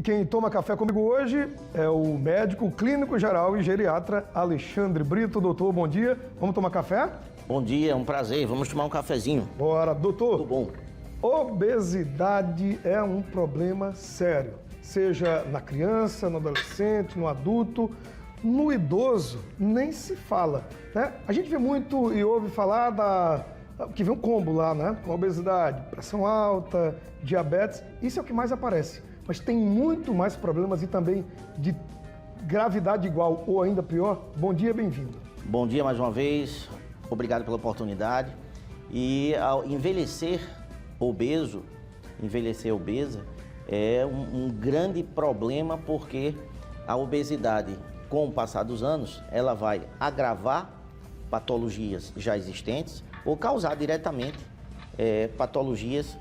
quem toma café comigo hoje é o médico clínico geral e geriatra Alexandre Brito. Doutor, bom dia. Vamos tomar café? Bom dia, é um prazer. Vamos tomar um cafezinho. Bora, doutor. Tudo bom. Obesidade é um problema sério, seja na criança, no adolescente, no adulto, no idoso, nem se fala, né? A gente vê muito e ouve falar que vem um combo lá, né? Com obesidade, pressão alta, diabetes, isso é o que mais aparece. Mas tem muito mais problemas e também de gravidade igual ou ainda pior. Bom dia, bem-vindo. Bom dia mais uma vez, obrigado pela oportunidade. E ao envelhecer obesa é um grande problema, porque a obesidade, com o passar dos anos, ela vai agravar patologias já existentes ou causar diretamente patologias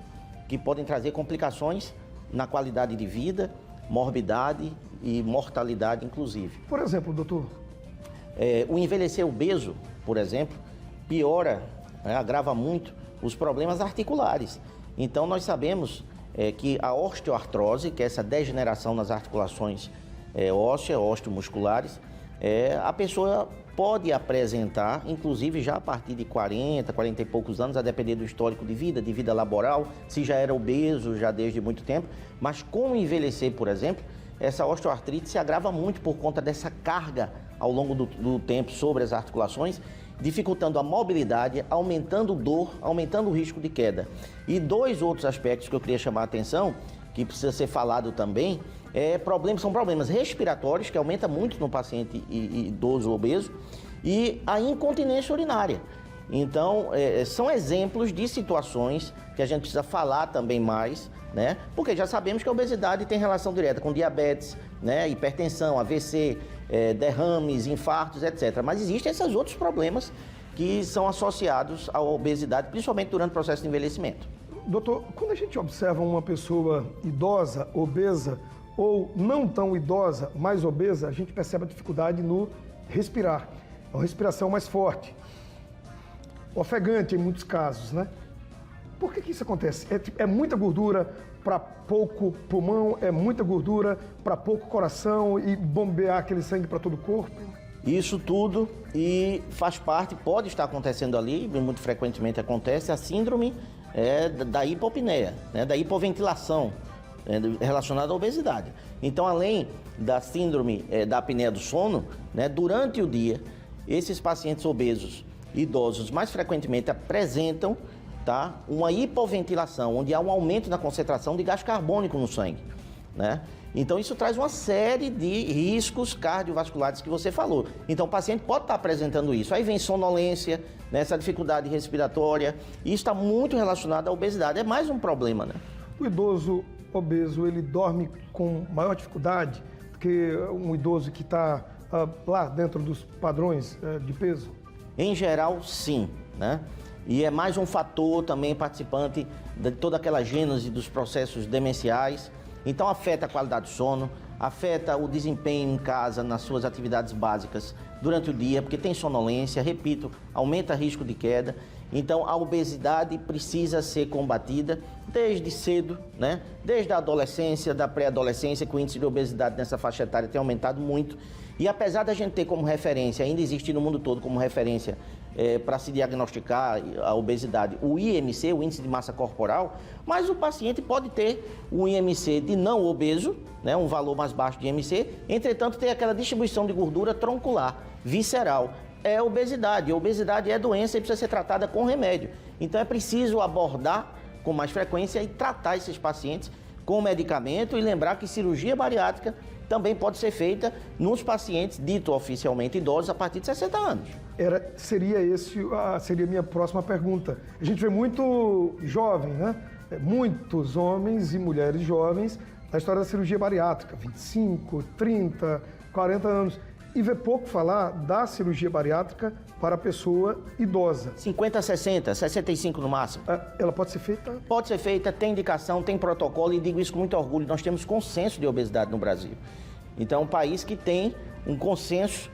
que podem trazer complicações na qualidade de vida, morbidade e mortalidade, inclusive. Por exemplo, doutor? O envelhecer obeso, por exemplo, piora, agrava muito os problemas articulares. Então, nós sabemos que a osteoartrose, que é essa degeneração nas articulações ósseas, osteomusculares, a pessoa pode apresentar, inclusive já a partir de 40 e poucos anos, a depender do histórico de vida laboral, se já era obeso já desde muito tempo, mas com o envelhecer, por exemplo, essa osteoartrite se agrava muito por conta dessa carga ao longo do tempo sobre as articulações, dificultando a mobilidade, aumentando dor, aumentando o risco de queda. E dois outros aspectos que eu queria chamar a atenção, que precisa ser falado também, são problemas respiratórios, que aumenta muito no paciente idoso obeso, e a incontinência urinária. Então, são exemplos de situações que a gente precisa falar também mais, né? Porque já sabemos que a obesidade tem relação direta com diabetes, né? Hipertensão, AVC, derrames, infartos, etc. Mas existem esses outros problemas que são associados à obesidade, principalmente durante o processo de envelhecimento. Doutor, quando a gente observa uma pessoa idosa, obesa, ou não tão idosa, mais obesa, a gente percebe a dificuldade no respirar. É uma respiração mais forte, ofegante em muitos casos, né? Por que isso acontece? É muita gordura para pouco pulmão, é muita gordura para pouco coração e bombear aquele sangue para todo o corpo? Isso tudo e faz parte, pode estar acontecendo ali, muito frequentemente acontece, a síndrome da hipopneia, né, da hipoventilação, relacionada à obesidade. Então, além da síndrome da apneia do sono, né, durante o dia, esses pacientes obesos idosos mais frequentemente apresentam, uma hipoventilação, onde há um aumento na concentração de gás carbônico no sangue, né? Então, isso traz uma série de riscos cardiovasculares que você falou. Então, o paciente pode estar apresentando isso. Aí vem sonolência, né, essa dificuldade respiratória, e isso está muito relacionado à obesidade. É mais um problema, né? O idoso obeso, ele dorme com maior dificuldade do que um idoso que está lá dentro dos padrões de peso? Em geral, sim, né? E é mais um fator também participante de toda aquela gênese dos processos demenciais. Então afeta a qualidade do sono, afeta o desempenho em casa nas suas atividades básicas durante o dia, porque tem sonolência, repito, aumenta o risco de queda. Então a obesidade precisa ser combatida desde cedo, né? Desde a adolescência, da pré-adolescência, que o índice de obesidade nessa faixa etária tem aumentado muito. E apesar da gente ter como referência, ainda existir no mundo todo como referência para se diagnosticar a obesidade, o IMC, o índice de massa corporal, mas o paciente pode ter um IMC de não obeso, né, um valor mais baixo de IMC, entretanto tem aquela distribuição de gordura troncular, visceral. É obesidade. A obesidade é doença e precisa ser tratada com remédio. Então é preciso abordar com mais frequência e tratar esses pacientes com medicamento, e lembrar que cirurgia bariátrica também pode ser feita nos pacientes dito oficialmente idosos a partir de 60 anos. Seria a minha próxima pergunta. A gente vê muito jovem, né? Muitos homens e mulheres jovens na história da cirurgia bariátrica, 25, 30, 40 anos. E vê pouco falar da cirurgia bariátrica para a pessoa idosa. 50, 60, 65 no máximo. Ela pode ser feita? Pode ser feita, tem indicação, tem protocolo, e digo isso com muito orgulho. Nós temos consenso de obesidade no Brasil. Então, é um país que tem um consenso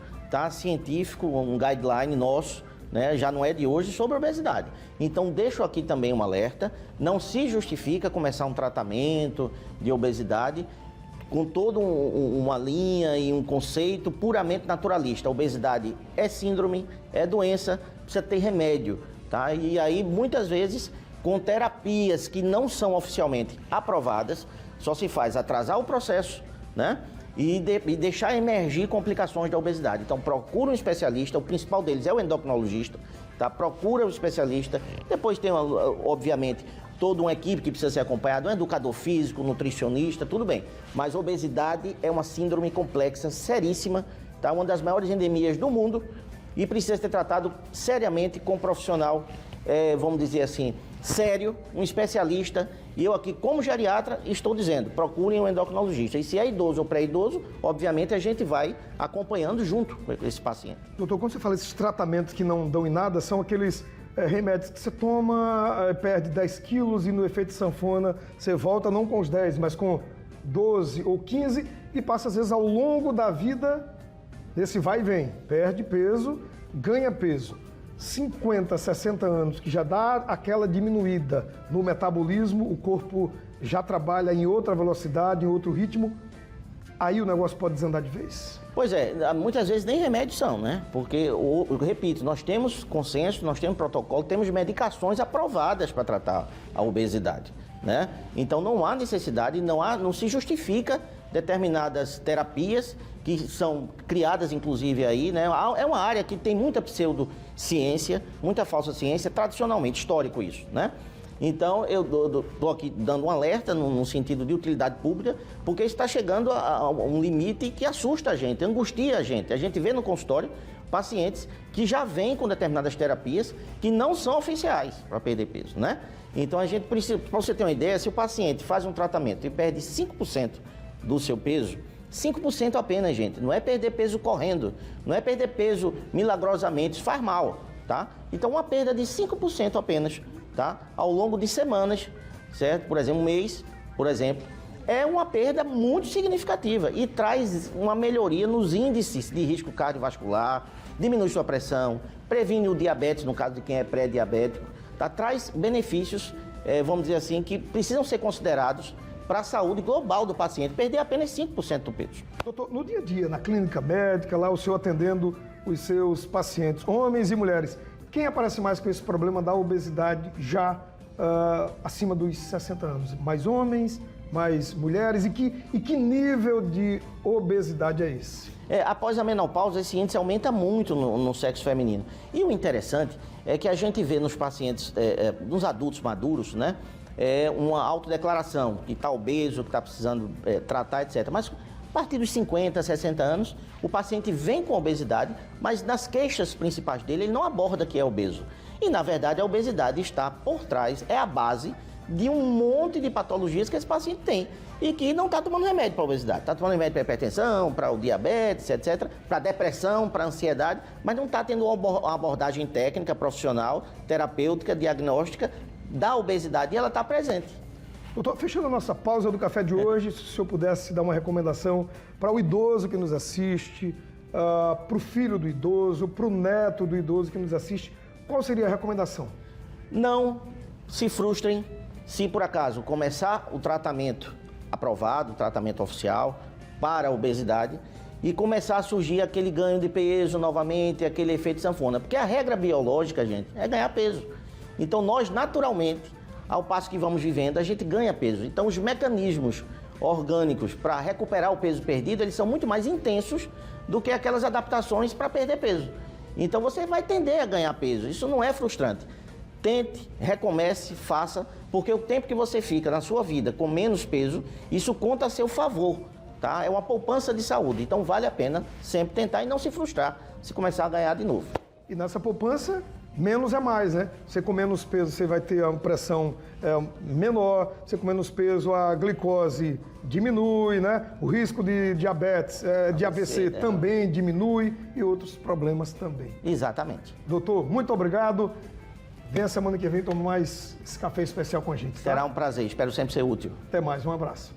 científico, um guideline nosso, né, já não é de hoje, sobre obesidade. Então, deixo aqui também um alerta: não se justifica começar um tratamento de obesidade com toda uma linha e um conceito puramente naturalista. A obesidade é síndrome, é doença, precisa ter remédio, tá? E aí, muitas vezes, com terapias que não são oficialmente aprovadas, só se faz atrasar o processo, né? E deixar emergir complicações da obesidade. Então, procura um especialista, o principal deles é o endocrinologista, tá? Procura o especialista. Depois tem, obviamente, toda uma equipe que precisa ser acompanhada, um educador físico, nutricionista, tudo bem. Mas obesidade é uma síndrome complexa, seríssima, tá? Uma das maiores endemias do mundo e precisa ser tratado seriamente com um profissional, vamos dizer assim, sério, um especialista. E eu aqui, como geriatra, estou dizendo, procurem um endocrinologista. E se é idoso ou pré-idoso, obviamente a gente vai acompanhando junto com esse paciente. Doutor, quando você fala esses tratamentos que não dão em nada, são aqueles remédios que você toma, perde 10 quilos e no efeito sanfona você volta não com os 10, mas com 12 ou 15 e passa às vezes ao longo da vida nesse vai e vem, perde peso, ganha peso. 50, 60 anos, que já dá aquela diminuída no metabolismo, o corpo já trabalha em outra velocidade, em outro ritmo, aí o negócio pode desandar de vez. Pois é, muitas vezes nem remédios são, né? Porque, eu repito, nós temos consenso, nós temos protocolo, temos medicações aprovadas para tratar a obesidade, né? Então não há necessidade, não se justifica determinadas terapias que são criadas, inclusive, aí, né? É uma área que tem muita pseudociência, muita falsa ciência, tradicionalmente, histórico isso, né? Então, eu estou aqui dando um alerta no sentido de utilidade pública, porque está chegando a um limite que assusta a gente, angustia a gente. A gente vê no consultório pacientes que já vêm com determinadas terapias que não são oficiais para perder peso, né? Então, a gente precisa, para você ter uma ideia, se o paciente faz um tratamento e perde 5% do seu peso, 5% apenas, gente, não é perder peso correndo, não é perder peso milagrosamente, isso faz mal, tá? Então, uma perda de 5% apenas, tá? Ao longo de semanas, certo? Por exemplo, um mês, por exemplo, é uma perda muito significativa e traz uma melhoria nos índices de risco cardiovascular, diminui sua pressão, previne o diabetes, no caso de quem é pré-diabético, tá? Traz benefícios, vamos dizer assim, que precisam ser considerados para a saúde global do paciente, perder apenas 5% do peso. Doutor, no dia a dia, na clínica médica, lá o senhor atendendo os seus pacientes, homens e mulheres, quem aparece mais com esse problema da obesidade já acima dos 60 anos? Mais homens, mais mulheres? E que nível de obesidade é esse? Após a menopausa, esse índice aumenta muito no sexo feminino. E o interessante é que a gente vê nos pacientes, nos adultos maduros, né? Uma autodeclaração, que está obeso, que está precisando tratar, etc. Mas a partir dos 50, 60 anos, o paciente vem com obesidade, mas nas queixas principais dele, ele não aborda que é obeso. E, na verdade, a obesidade está por trás, é a base de um monte de patologias que esse paciente tem e que não está tomando remédio para a obesidade. Está tomando remédio para a hipertensão, para o diabetes, etc., para a depressão, para a ansiedade, mas não está tendo uma abordagem técnica, profissional, terapêutica, diagnóstica da obesidade e ela está presente. Doutor, fechando a nossa pausa do café de hoje, se o senhor pudesse dar uma recomendação para o idoso que nos assiste, para o filho do idoso, para o neto do idoso que nos assiste, qual seria a recomendação? Não se frustrem se por acaso começar o tratamento aprovado, o tratamento oficial para a obesidade e começar a surgir aquele ganho de peso novamente, aquele efeito sanfona, porque a regra biológica, gente, é ganhar peso. Então, nós, naturalmente, ao passo que vamos vivendo, a gente ganha peso. Então, os mecanismos orgânicos para recuperar o peso perdido, eles são muito mais intensos do que aquelas adaptações para perder peso. Então, você vai tender a ganhar peso. Isso não é frustrante. Tente, recomece, faça, porque o tempo que você fica na sua vida com menos peso, isso conta a seu favor, tá? É uma poupança de saúde. Então, vale a pena sempre tentar e não se frustrar se começar a ganhar de novo. E nessa poupança, menos é mais, né? Você com menos peso, você vai ter uma pressão menor, você com menos peso, a glicose diminui, né? O risco de diabetes, de AVC também diminui e outros problemas também. Exatamente. Doutor, muito obrigado. Vem a semana que vem tomar mais esse café especial com a gente. Tá? Será um prazer, espero sempre ser útil. Até mais, um abraço.